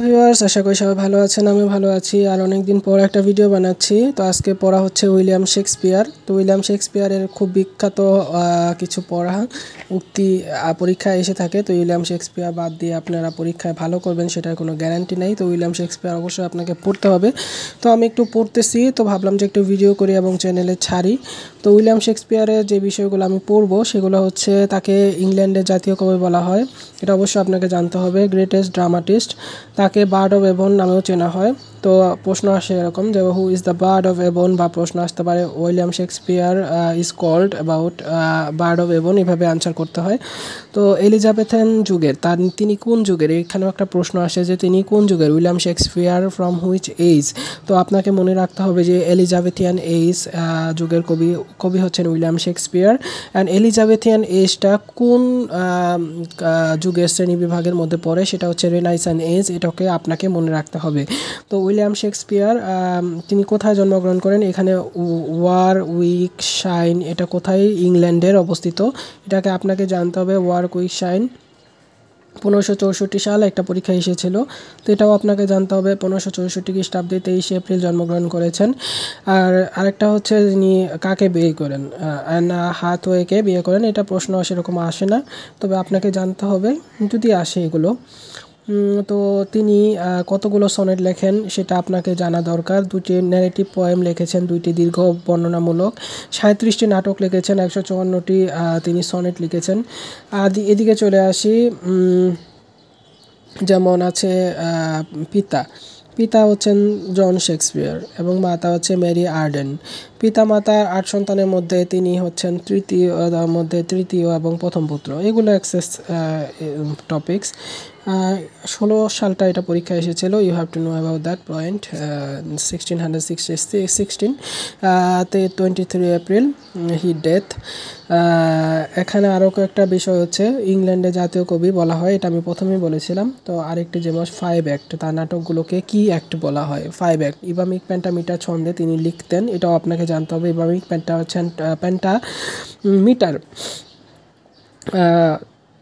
Viewers, আশা করি সবাই ভালো আছেন। আমি ভালো আছি। আর অনেকদিন পর একটা ভিডিও বানাচ্ছি। তো আজকে পড়া হচ্ছে উইলিয়াম শেক্সপিয়ার। তো উইলিয়াম শেক্সপিয়ারের খুব বিখ্যাত কিছু পড়া উক্তি পরীক্ষায় এসে থাকে। তো উইলিয়াম শেক্সপিয়ার বাদ দিয়ে আপনারা পরীক্ষায় ভালো করবেন সেটার কোনো গ্যারান্টি নেই। তো উইলিয়াম শেক্সপিয়ার অবশ্যই আপনাকে পড়তে হবে। তো আমি একটু পড়তেছি, তো ভাবলাম যে একটু ভিডিও করি এবং চ্যানেলে ছাড়ি। তো উইলিয়াম শেক্সপিয়ারের যে বিষয়গুলো আমি পড়বো সেগুলো হচ্ছে, তাকে ইংল্যান্ডের জাতীয় কবি বলা হয়, এটা অবশ্যই আপনাকে জানতে হবে। গ্রেটেস্ট ড্রামাটিস্ট, তাকে বার্ড অফ এভন নামেও চেনা হয়। তো প্রশ্ন আসে এরকম যে who is the bard of Avon, বা প্রশ্ন আসতে পারে William Shakespeare is called about bard of Avon, এভাবে আনসার করতে হয়। তো এলিজাবেথেন যুগের, তিনি কোন যুগের, এখানেও একটা প্রশ্ন আসে যে তিনি কোন যুগের, William Shakespeare from which age. তো আপনাকে মনে রাখতে হবে যে এলিজাবেথিয়ান এইজ যুগের কবি হচ্ছেন উইলিয়াম শেক্সপিয়ার। অ্যান্ড এলিজাবেথিয়ান এজটা কোন যুগের শ্রেণী বিভাগের মধ্যে পড়ে, সেটা হচ্ছে রেনাইসান এজ। এটাকে আপনাকে মনে রাখতে হবে। তো উইলিয়াম শেক্সপিয়ার তিনি কোথায় জন্মগ্রহণ করেন, এখানে ওয়ারউইকশায়ার, এটা কোথায়, ইংল্যান্ডের অবস্থিত। এটাকে আপনাকে জানতে হবে। ওয়ারউইকশায়ার 1564 সালে একটা পরীক্ষা এসেছিল, তো এটাও আপনাকে জানতে হবে। 1564 খ্রিস্টাব্দে 23 এপ্রিল জন্মগ্রহণ করেছেন। আর আরেকটা হচ্ছে তিনি কাকে বিয়ে করেন, অ্যানা হাথওয়েকে বিয়ে করেন। এটা প্রশ্ন সেরকম আসে না, তবে আপনাকে জানতে হবে যদি আসে এগুলো। তো তিনি কতগুলো সনেট লেখেন সেটা আপনাকে জানা দরকার। 2টি ন্যারেটিভ পোয়েম লিখেছেন, 2টি দীর্ঘ বর্ণনামূলক, 37টি নাটক লিখেছেন, 154টি তিনি সনেট লিখেছেন। এদিকে চলে আসি, যেমন আছে পিতা হচ্ছেন জন শেক্সপিয়ার এবং মাতা হচ্ছে মেরি আর্ডেন। পিতা মাতা 8 সন্তানের মধ্যে তিনি হচ্ছেন তৃতীয় এবং প্রথম পুত্র। এগুলো অ্যাক্সেস টপিকস। 16 সালটা এটা পরীক্ষা এসেছিল। You have to know about that point. 1616 তে 23 এপ্রিল হি ডেথ। এখানে আরও কয়েকটা বিষয় হচ্ছে, ইংল্যান্ডে জাতীয় কবি বলা হয়, এটা আমি প্রথমেই বলেছিলাম। তো আরেকটি যেমন 5 অ্যাক্ট, তার নাটকগুলোকে কি অ্যাক্ট বলা হয়, 5 অ্যাক্ট। ইবামিক পেন্টামিটার ছন্দে তিনি লিখতেন, এটাও আপনাকে জানতে হবে। ইবামিক পেন্টামিটার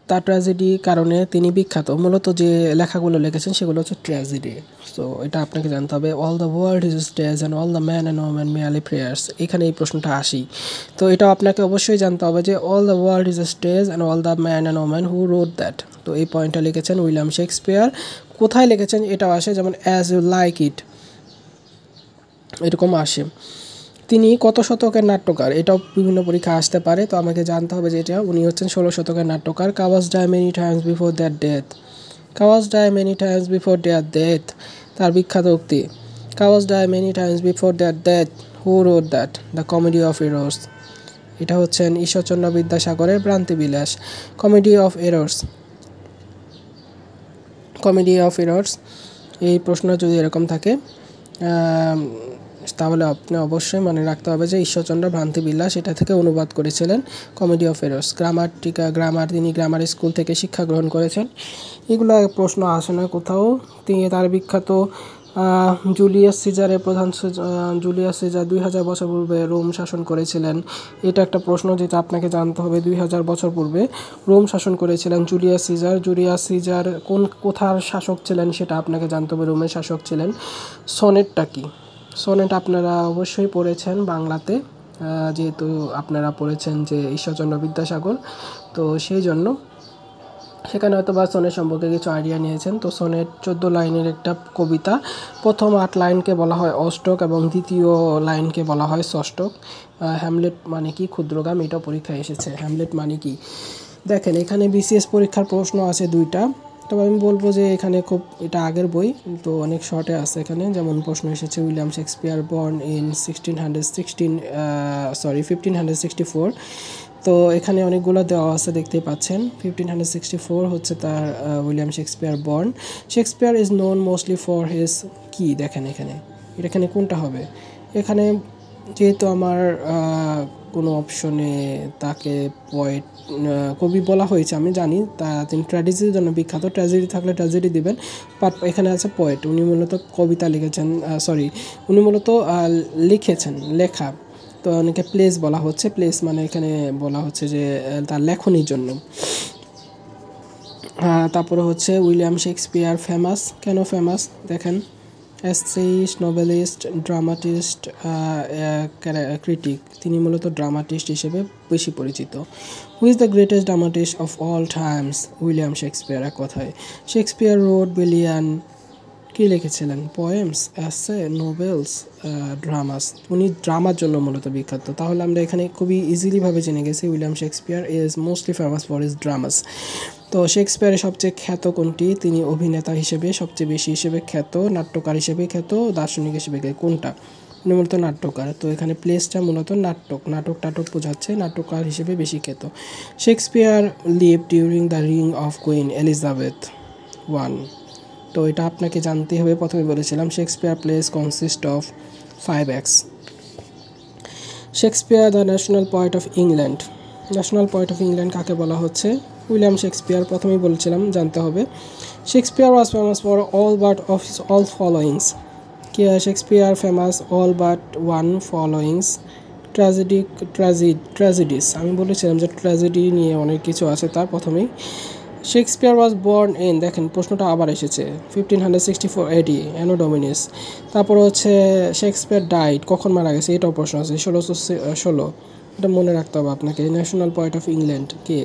তার ট্র্যাজেডি কারণে তিনি বিখ্যাত। মূলত যে লেখাগুলো লিখেছেন সেগুলো হচ্ছে ট্র্যাজেডি। সো এটা আপনাকে জানতে হবে। All the world is stage and all the man and woman merely prayers, এখানে এই প্রশ্নটা আসি। তো এটাও আপনাকে অবশ্যই জানতে হবে যে all the world is stage and all the man and woman who wrote that. তো এই পয়েন্টটা লিখেছেন উইলিয়াম শেক্সপিয়ার। কোথায় লিখেছেন এটাও আসে, যেমন অ্যাজ ইউ লাইক ইট, এরকম আসে। তিনি কত শতকের নাট্যকার, এটাও বিভিন্ন পরীক্ষা আসতে পারে। তো আমাকে জানতে হবে যে উনি হচ্ছেন 16 শতকের নাট্যকার। Cowards die many times before that death, cowards die many times before their death, তার বিখ্যাত উক্তি। Cowards die many times before that death, who wrote that, the comedy of errors. এটা হচ্ছেন ঈশ্বরচন্দ্র বিদ্যাসাগরের ভ্রান্তিবিলাস। কমেডি অফ এরর্স, এই প্রশ্ন যদি এরকম থাকে তাহলে আপনি অবশ্যই মনে রাখতে হবে যে ঈশ্বরচন্দ্র ভ্রান্তিবিলাস এটা থেকে অনুবাদ করেছিলেন কমেডি অফ এরর্স। গ্রামার, তিনি গ্রামার স্কুল থেকে শিক্ষা গ্রহণ করেছেন। এগুলো প্রশ্ন আসে না কোথাও। তিনি তার বিখ্যাত জুলিয়াস সিজারের জুলিয়াস সিজার 2000 বছর পূর্বে রোম শাসন করেছিলেন, এটা একটা প্রশ্ন যেটা আপনাকে জানতে হবে। 2000 বছর পূর্বে রোম শাসন করেছিলেন জুলিয়াস সিজার কোথার শাসক ছিলেন সেটা আপনাকে জানতে হবে, রোমের শাসক ছিলেন। সনেটটা কি, সনেট আপনারা অবশ্যই পড়েছেন বাংলাতে, যেহেতু আপনারা পড়েছেন যে ঈশ্বরচন্দ্র বিদ্যাসাগর, তো সেই জন্য সেখানে হয়তো বা সনেট সম্পর্কে কিছু আইডিয়া নিয়েছেন। তো সনেট 14 লাইনের একটা কবিতা। প্রথম 8 লাইনকে বলা হয় অষ্টক এবং দ্বিতীয় লাইনকে বলা হয় ষষ্ঠক। হ্যামলেট মানে কি, ক্ষুদ্রগাম, এটাও পরীক্ষায় এসেছে। হ্যামলেট মানে কি, দেখেন এখানে বিসিএস পরীক্ষার প্রশ্ন আছে 2টা। তবে আমি বলবো যে এখানে এটা আগের বই, তো অনেক শর্টে আছে এখানে। যেমন প্রশ্ন এসেছে উইলিয়াম শেক্সপিয়ার বর্ন ইন 1564। তো এখানে অনেকগুলো দেওয়া আছে, দেখতেই পাচ্ছেন। 1564 হচ্ছে তার William Shakespeare born. Shakespeare is known mostly for his কি, দেখেন এখানে কোনটা হবে। এখানে যেহেতু আমার কোনো অপশনে তাকে কবি বলা হয়েছে, আমি জানি তিনি ট্র্যাজেডির জন্য বিখ্যাত। ট্র্যাজেডি থাকলে ট্র্যাজেডি দিবেন, বাট এখানে আছে পোয়েট। উনি মূলত কবিতা লিখেছেন, উনি মূলত লেখা। তো অনেকে প্লেস বলা হচ্ছে, প্লেস মানে এখানে বলা হচ্ছে যে তার লেখনির জন্য। তারপরে হচ্ছে উইলিয়াম শেক্সপিয়ার ফেমাস, কেন ফেমাস দেখেন, এসেইস্ট, নোবেলিস্ট, ড্রামাটিস্ট, ক্রিটিক, তিনি মূলত ড্রামাটিস্ট হিসেবে বেশি পরিচিত। হু is the greatest dramatist of all Times? William Shakespeare. এক কথায় শেক্সপিয়ার রোড বিলিয়ন, কী লিখেছিলেন? Poems, as, novels, dramas. উনি ড্রামার জন্য মূলত বিখ্যাত। তাহলে আমরা এখানে খুবই ইজিলিভাবে জেনে গেছি William Shakespeare is mostly famous for his dramas. তো শেক্সপিয়ারের সবচেয়ে খ্যাত কোনটি? তিনি অভিনেতা হিসেবে সবচেয়ে বেশি হিসেবে খ্যাত, নাট্যকার হিসেবে খ্যাত, দার্শনিক হিসেবে খ্যাত। কোনটা? উনি মূলত নাট্যকার। তো এখানে প্লেসটা মূলত নাটক বোঝাচ্ছে, নাট্যকার হিসেবে বেশি খ্যাত। Shakespeare live during the reign of queen Elizabeth one. তো এটা আপনাকে জানতেই হবে। প্রথমে বলেছিলাম Shakespeare plays consist of 5 acts। Shakespeare the national poet of England. National poet of England কাকে বলা হচ্ছে? William Shakespeare. প্রথমেই বলেছিলাম, জানতে হবে। Shakespeare was famous for all but of his all followings. Shakespeare famous all but one followings. Tragedies. আমি বলেছিলাম যে ট্র্যাজেডি নিয়ে অনেক কিছু আছে তার। প্রথমেই শেক্সপিয়ার ওয়াজ বর্ন ইন, দেখেন প্রশ্নটা আবার এসেছে, 1564 AD, অ্যানো ডোমিনিস। তারপর হচ্ছে শেক্সপিয়ার ডাইড, কখন মারা গেছে এটাও প্রশ্ন আছে, 1616। এটা মনে রাখতে হবে আপনাকে। ন্যাশনাল পোয়েট অফ ইংল্যান্ড কে?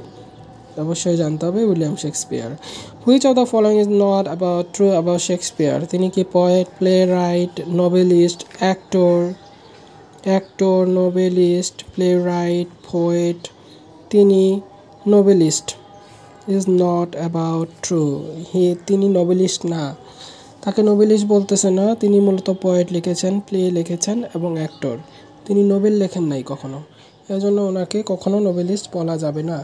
অবশ্যই জানতে হবে William Shakespeare. Which of the following is not about true about Shakespeare? তিনি কি poet, playwright, novelist, actor, novelist, playwright, poet? তিনি novelist. Is not about true, তিনি নোবেলিস্ট না, তাকে নোবেলিস্ট বলতেছে না। তিনি মূলত পোয়েট লিখেছেন, প্লে লিখেছেন এবং অ্যাক্টর। তিনি নোবেল লেখেন নাই কখনো, এজন্য ওনাকে কখনো নোবেলিস্ট বলা যাবে না।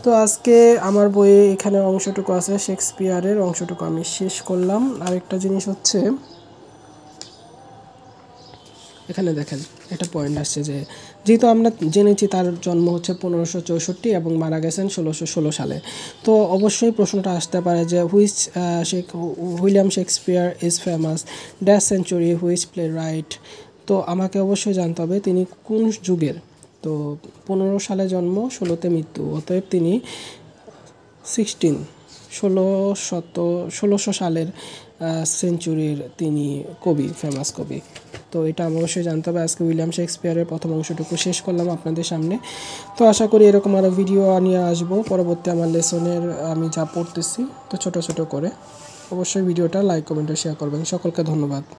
তো আজকে আমার বইয়ে এখানে অংশটুকু আছে, শেক্সপিয়ারের অংশটুকু আমি শেষ করলাম। আরেকটা জিনিস হচ্ছে, এখানে দেখেন একটা পয়েন্ট আসছে যে যেহেতু আমরা জেনেছি তার জন্ম হচ্ছে 1564 এবং মারা গেছেন 1616 সালে। তো অবশ্যই প্রশ্নটা আসতে পারে যে William Shakespeare is famous dash century, which play right. তো আমাকে অবশ্যই জানতে হবে তিনি কোন যুগের। তো 15 সালে জন্ম, 16তে মৃত্যু, অতএব তিনি 1600 সালের সেঞ্চুরির তিনি কবি, ফেমাস কবি। তো এটা অবশ্যই জানতে হবে। আজকে উইলিয়াম শেক্সপিয়ারের প্রথম অংশটুকু শেষ করলাম আপনাদের সামনে। তো আশা করি এরকম আরও ভিডিও নিয়ে আসবো পরবর্তী আমার লেসনের, আমি যা পড়তেছি তো ছোট ছোট করে। অবশ্যই ভিডিওটা লাইক, কমেন্ট, শেয়ার করবেন। সকলকে ধন্যবাদ।